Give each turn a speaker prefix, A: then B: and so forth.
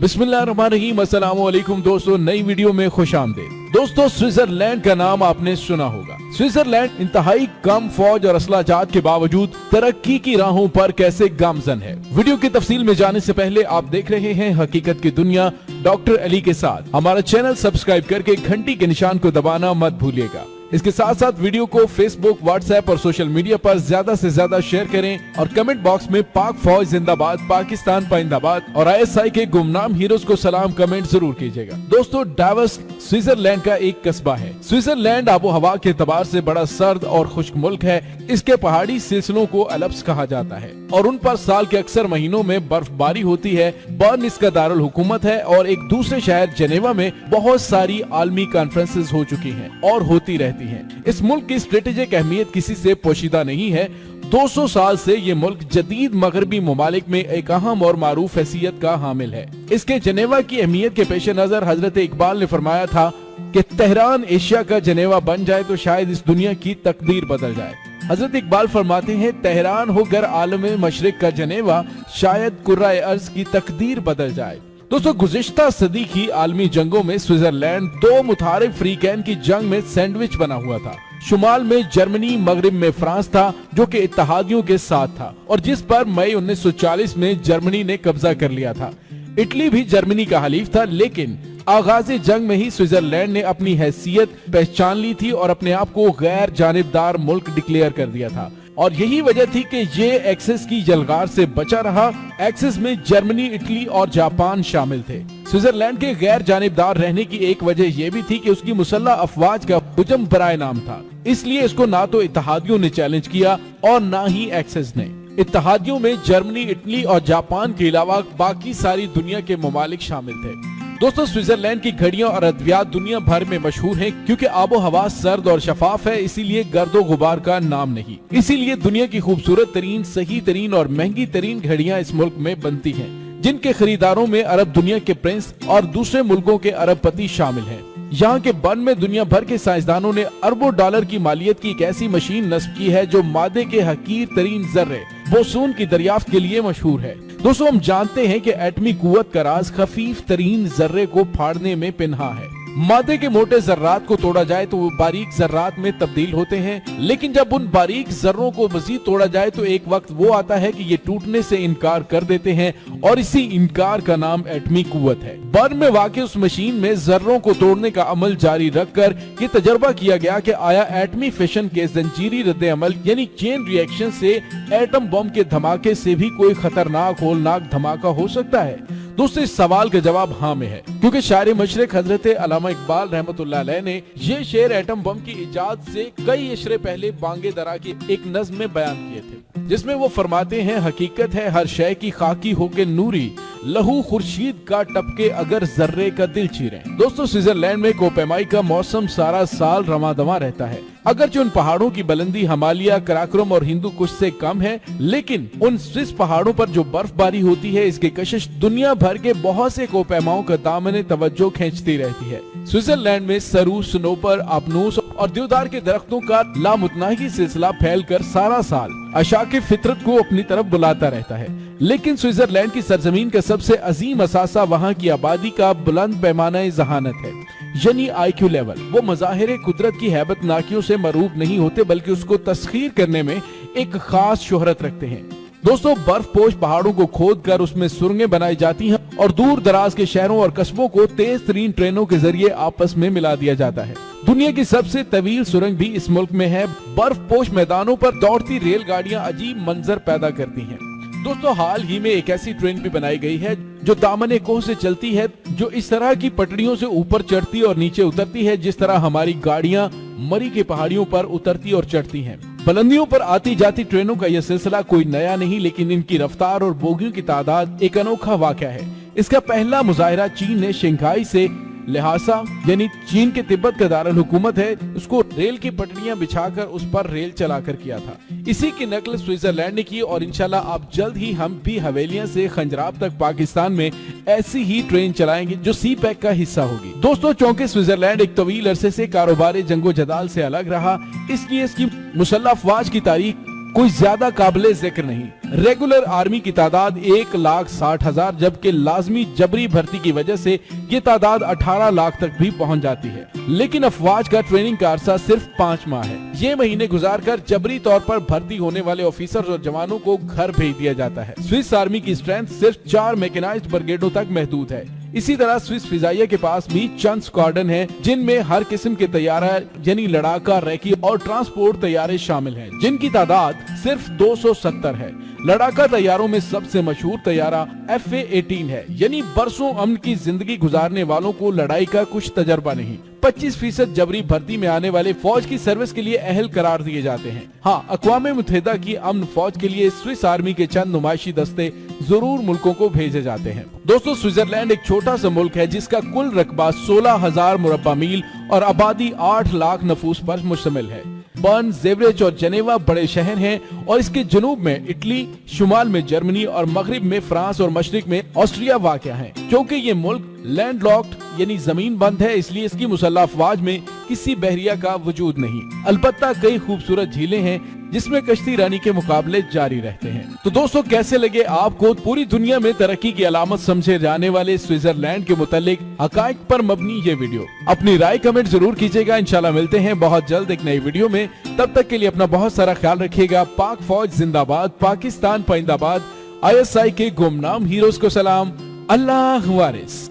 A: बिस्मिल्लाहिर्रहमानिर्रहीम। अस्सलाम वालेकुम दोस्तों, नई वीडियो में खुश आमदीद। दोस्तों, स्विट्जरलैंड का नाम आपने सुना होगा। स्विट्जरलैंड इंतहाई कम फौज और असलाजात के बावजूद तरक्की की राहों पर कैसे गामजन है। वीडियो की तफसील में जाने से पहले आप देख रहे हैं हकीकत की दुनिया डॉक्टर अली के साथ। हमारा चैनल सब्सक्राइब करके घंटी के निशान को दबाना मत भूलिएगा। इसके साथ साथ वीडियो को फेसबुक, व्हाट्सएप और सोशल मीडिया पर ज्यादा से ज्यादा शेयर करें और कमेंट बॉक्स में पाक फौज जिंदाबाद, पाकिस्तान पाइंदाबाद और ISI के गुमनाम हीरोज को सलाम कमेंट जरूर कीजिएगा। दोस्तों, डावस स्विट्जरलैंड का एक कस्बा है। स्विट्जरलैंड आबो हवा के एतबार से बड़ा सर्द और खुश्क मुल्क है। इसके पहाड़ी सिलसिलों को एल्प्स कहा जाता है और उन पर साल के अक्सर महीनों में बर्फबारी होती है। बर्न इसका दारुल हुकूमत है और एक दूसरे शहर जेनेवा में बहुत सारी आलमी कॉन्फ्रेंसेस हो चुकी हैं और होती रहती हैं। इस मुल्क की स्ट्रेटेजिक अहमियत किसी से पोशीदा नहीं है। 200 साल से ये मुल्क जदीद मगरबी ममालिक में एक अहम और मारूफ हैसियत का हामिल है। इसके जनेवा की अहमियत के पेश नजर हजरत इकबाल ने फरमाया था कि तेहरान एशिया का जनेवा बन जाए तो शायद इस दुनिया की तकदीर बदल जाए। हजरत इकबाल फरमाते हैं, तेहरान हो गर आलम मशरिक का जनेवा, शायद कुर्राए अर्ज की तकदीर बदल जाए। दोस्तों, गुज़िश्ता सदी की आलमी जंगों में स्विट्जरलैंड दो मुतारिफ फ्रीकैन की जंग में सैंडविच बना हुआ था। शुमाल में जर्मनी, मगरिब में फ्रांस था जो कि इत्तेहादियों के साथ था और जिस पर मई 1940 में जर्मनी ने कब्जा कर लिया था। इटली भी जर्मनी का हलीफ था, लेकिन आगाज जंग में ही स्विट्जरलैंड ने अपनी हैसियत पहचान ली थी और अपने आप को गैर जानिबदार मुल्क डिक्लेयर कर दिया था। और यही वजह थी कि ये एक्सेस की जलगार से बचा रहा। एक्सेस में जर्मनी, इटली और जापान शामिल थे। स्विट्जरलैंड के गैर जानिबदार रहने की एक वजह यह भी थी कि उसकी मुसल्लह अफवाज का हुजम बराए नाम था। इसलिए इसको ना तो इत्तेहादियों ने चैलेंज किया और ना ही एक्सेस ने। इत्तेहादियों में जर्मनी, इटली और जापान के अलावा बाकी सारी दुनिया के ममालिक शामिल थे। दोस्तों, स्विट्जरलैंड की घड़ियां और अद्वियात दुनिया भर में मशहूर हैं क्योंकि आबो हवा सर्द और शफाफ है, इसीलिए गर्दो गुबार का नाम नहीं। इसीलिए दुनिया की खूबसूरत तरीन, सही तरीन और महंगी तरीन घड़ियां इस मुल्क में बनती हैं, जिनके खरीदारों में अरब दुनिया के प्रिंस और दूसरे मुल्कों के अरबपति शामिल हैं। यहाँ के बर्न में दुनिया भर के साइंसदानों ने अरबों डॉलर की मालियत की एक ऐसी मशीन नस्ब की है जो मादे के हकीर तरीन जर्रे बोसून की दरियाफ्त के लिए मशहूर है। दोस्तों, हम जानते हैं कि एटमी कुव्वत का राज खफीफ तरीन जर्रे को फाड़ने में पिन्हा है। मादे के मोटे जर्रात को तोड़ा जाए तो वो बारीक जर्रात में तब्दील होते हैं, लेकिन जब उन बारीक जर्रों को मजीद तोड़ा जाए तो एक वक्त वो आता है कि ये टूटने से इनकार कर देते हैं और इसी इनकार का नाम एटमी कुव्वत है। बर्न में वाक़ई उस मशीन में जर्रों को तोड़ने का अमल जारी रखकर ये तजर्बा किया गया कि आया एटमी फिशन के जंजीरी रद्द अमल यानी चेन रिएक्शन से एटम बम के धमाके से भी कोई खतरनाक होलनाक धमाका हो सकता है। दोस्तों, इस सवाल का जवाब हाँ में है क्योंकि शायर मशरिक हजरत अल्लामा इकबाल रहमतुल्लाह अलैह ने ये शेर एटम बम की इजाद से कई इशरे पहले बांगे दरा की एक नज्म में बयान किए थे, जिसमें वो फरमाते हैं, हकीकत है हर शय की खाकी होके नूरी, लहू खुर्शीद का टपके अगर जर्रे का दिल चीरे। दोस्तों, स्विट्जरलैंड में कोपेमाई का मौसम सारा साल रमादमा रहता है। अगरचे उन पहाड़ों की बुलंदी हिमालय, कराकोरम और हिंदू कुश से कम है, लेकिन उन स्विस पहाड़ों पर जो बर्फबारी होती है इसकी कशिश दुनिया भर के बहुत से कोपेमाओं का दामन तवज्जो खींचती रहती है। स्विट्जरलैंड में सरू, स्नोपर, आपनूस और देवदार के दरख्तों का लामुतनाही सिलसिला फैलकर सारा साल अशाके फितरत को अपनी तरफ बुलाता रहता है। लेकिन स्विट्जरलैंड की सरजमीन का सबसे अजीम असासा वहाँ की आबादी का बुलंद पैमाना जहानत है, यानी IQ लेवल। वो मज़ाहिर कुदरत की हैबत नाकियों से मरूब नहीं होते बल्कि उसको तस्खीर करने में एक खास शोहरत रखते हैं। दोस्तों, बर्फ पोश पहाड़ों को खोद कर उसमें सुरंगें बनाई जाती हैं और दूर दराज के शहरों और कस्बों को तेज तरीन ट्रेनों के जरिए आपस में मिला दिया जाता है। दुनिया की सबसे तवील सुरंग भी इस मुल्क में है। बर्फ पोश मैदानों पर दौड़ती रेलगाड़ियां अजीब मंजर पैदा करती हैं। दोस्तों, हाल ही में एक ऐसी ट्रेन भी बनाई गई है जो दामने कोह से चलती है, जो इस तरह की पटरियों से ऊपर चढ़ती और नीचे उतरती है जिस तरह हमारी गाड़ियां मरी के पहाड़ियों पर उतरती और चढ़ती हैं। बुलंदियों पर आती जाती ट्रेनों का यह सिलसिला कोई नया नहीं, लेकिन इनकी रफ्तार और बोगियों की तादाद एक अनोखा वाक़या है। इसका पहला मुजाहिरा चीन ने शंघाई से लिहासा यानी चीन के तिब्बत का दारुल हुकूमत है, उसको रेल की पटरियां बिछाकर उस पर रेल चलाकर किया था। इसी की नकल स्विट्जरलैंड ने की और इंशाल्लाह आप जल्द ही हम भी हवेलियां से खंजराब तक पाकिस्तान में ऐसी ही ट्रेन चलाएंगे जो सी पैक का हिस्सा होगी। दोस्तों, चूंकि स्विट्जरलैंड एक तवील अरसे से कारोबारी जंगो जदाल से अलग रहा, इसलिए इसकी मुसल्लह अफवाज की तारीख कोई ज्यादा काबिले जिक्र नहीं। रेगुलर आर्मी की तादाद 1,60,000 जबकि लाजमी जबरी भर्ती की वजह से ये तादाद 18 लाख तक भी पहुंच जाती है। लेकिन अफवाज का ट्रेनिंग का अरसा सिर्फ 5 माह है। ये महीने गुजार कर जबरी तौर पर भर्ती होने वाले ऑफिसर्स और जवानों को घर भेज दिया जाता है। स्विस आर्मी की स्ट्रेंथ सिर्फ 4 मैकेनाइज्ड ब्रिगेडों तक महदूद है। इसी तरह स्विस फिजाइया के पास भी चंद स्क्वाड्रन हैं, जिनमें हर किस्म के तैयारा यानी लड़ाका, रैकी और ट्रांसपोर्ट तैयारे शामिल हैं, जिनकी तादाद सिर्फ 270 है। लड़ाका तैयारों में सबसे मशहूर तैयारा FA-18 है, यानी बरसों अमन की जिंदगी गुजारने वालों को लड़ाई का कुछ तजर्बा नहीं। 25% जबरी भर्ती में आने वाले फौज की सर्विस के लिए अहल करार दिए जाते हैं। हाँ, अक़वाम मुत्तहिदा की अमन फौज के लिए स्विस आर्मी के चंद नुमाइशी दस्ते जरूर मुल्कों को भेजे जाते हैं। दोस्तों, स्विट्जरलैंड एक छोटा सा मुल्क है जिसका कुल रकबा 16,000 मुरब्बा मील और आबादी 8 लाख नफूस पर मुश्तमिल है। बर्न, ज़ेवरिच और जेनेवा बड़े शहर हैं और इसके जनूब में इटली, शुमाल में जर्मनी और मगरिब में फ्रांस और मशरिक में ऑस्ट्रिया वाक़या है। क्योंकि ये मुल्क लैंडलॉक्ड यानी जमीन बंद है, इसलिए इसकी मुसल्लह अफवाज में किसी बहरिया का वजूद नहीं। अलबत्ता कई खूबसूरत झीलें हैं जिसमें कश्ती रानी के मुकाबले जारी रहते हैं। तो दोस्तों, कैसे लगे आपको पूरी दुनिया में तरक्की की अलामत समझे जाने वाले स्विट्जरलैंड के मुतालिक हकाइक पर मबनी ये वीडियो? अपनी राय कमेंट जरूर कीजिएगा। इंशाल्लाह मिलते हैं बहुत जल्द एक नई वीडियो में। तब तक के लिए अपना बहुत सारा ख्याल रखिएगा। पाक फौज जिंदाबाद, पाकिस्तान पाइंदाबाद, ISI के गुमनाम हीरोज को सलाम। अल्लाह वारिस।